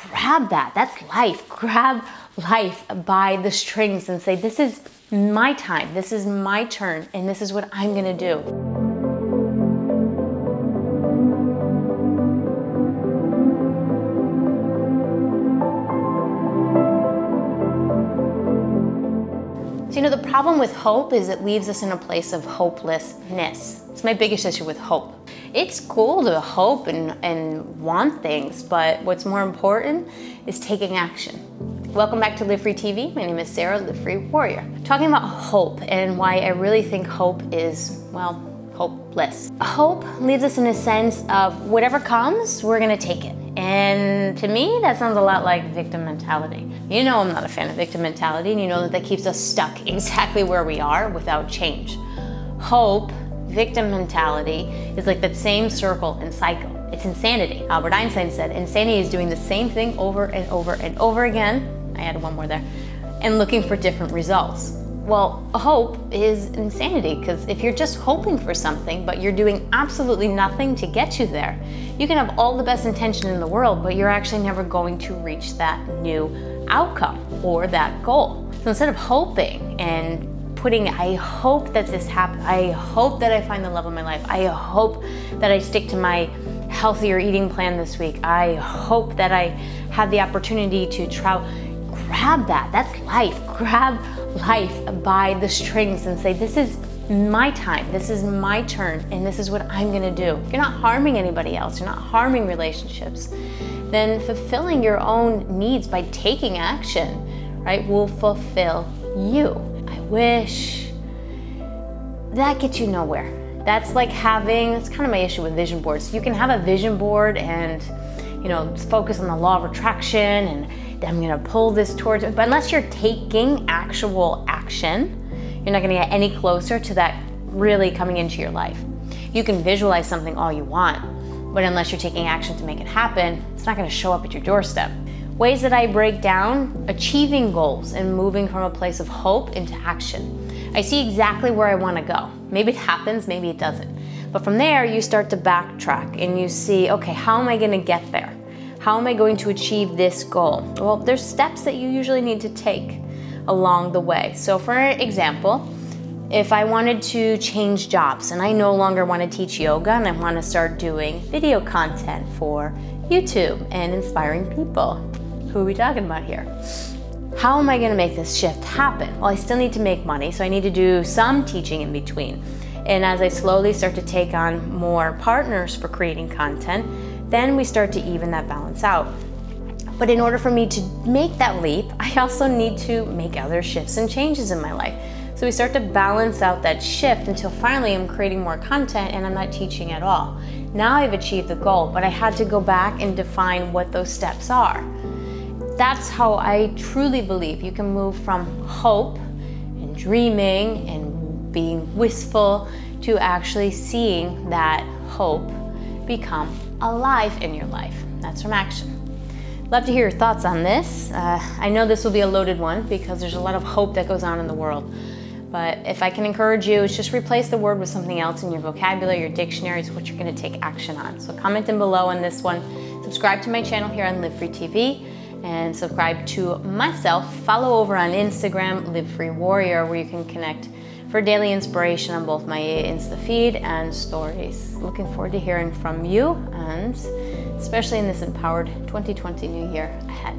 grab that. That's life. Grab life by the strings and say, this is my time, this is my turn, and this is what I'm gonna do. So, the problem with hope is it leaves us in a place of hopelessness. It's my biggest issue with hope. It's cool to hope and want things, but what's more important is taking action. Welcome back to Live Free TV. My name is Sara, Live Free Warrior. Talking about hope and why I really think hope is, well, hopeless. Hope leaves us in a sense of whatever comes, we're gonna take it. And to me, that sounds a lot like victim mentality. You know I'm not a fan of victim mentality, and you know that keeps us stuck exactly where we are without change. Hope, victim mentality, is like that same circle and cycle. It's insanity. Albert Einstein said, insanity is doing the same thing over and over and over again. I added one more there. And looking for different results. Well, hope is insanity, because if you're just hoping for something, but you're doing absolutely nothing to get you there, you can have all the best intention in the world, but you're actually never going to reach that new outcome or that goal. So instead of hoping and putting, I hope that this happens, I hope that I find the love of my life, I hope that I stick to my healthier eating plan this week, I hope that I have the opportunity to travel. Grab that. That's life. Grab life by the strings and say, this is my time, this is my turn, and this is what I'm gonna do. If you're not harming anybody else, you're not harming relationships, then fulfilling your own needs by taking action, right, will fulfill you. I wish. That gets you nowhere. That's like having, that's kind of my issue with vision boards. You can have a vision board and, focus on the law of attraction and I'm gonna pull this towards it. But unless you're taking actual action, you're not gonna get any closer to that really coming into your life. You can visualize something all you want, but unless you're taking action to make it happen, it's not gonna show up at your doorstep. Ways that I break down achieving goals and moving from a place of hope into action. I see exactly where I wanna go. Maybe it happens, maybe it doesn't. But from there, you start to backtrack and you see, okay, how am I gonna get there? How am I going to achieve this goal? Well, there's steps that you usually need to take along the way. So for example, if I wanted to change jobs and I no longer want to teach yoga and I want to start doing video content for YouTube and inspiring people, who are we talking about here? How am I going to make this shift happen? Well, I still need to make money, so I need to do some teaching in between. And as I slowly start to take on more partners for creating content, then we start to even that balance out. But in order for me to make that leap, I also need to make other shifts and changes in my life. So we start to balance out that shift until finally I'm creating more content and I'm not teaching at all. Now I've achieved the goal, but I had to go back and define what those steps are. That's how I truly believe you can move from hope and dreaming and being wistful to actually seeing that hope become alive in your life. That's from action. Love to hear your thoughts on this. I know this will be a loaded one because there's a lot of hope that goes on in the world. But if I can encourage you, it's just replace the word with something else in your vocabulary, your dictionary is what you're gonna take action on. So comment in below on this one. Subscribe to my channel here on Live Free TV and subscribe to myself. Follow over on Instagram, Live Free Warrior, where you can connect for daily inspiration on both my Insta feed and stories. Looking forward to hearing from you, and especially in this empowered 2020 new year ahead.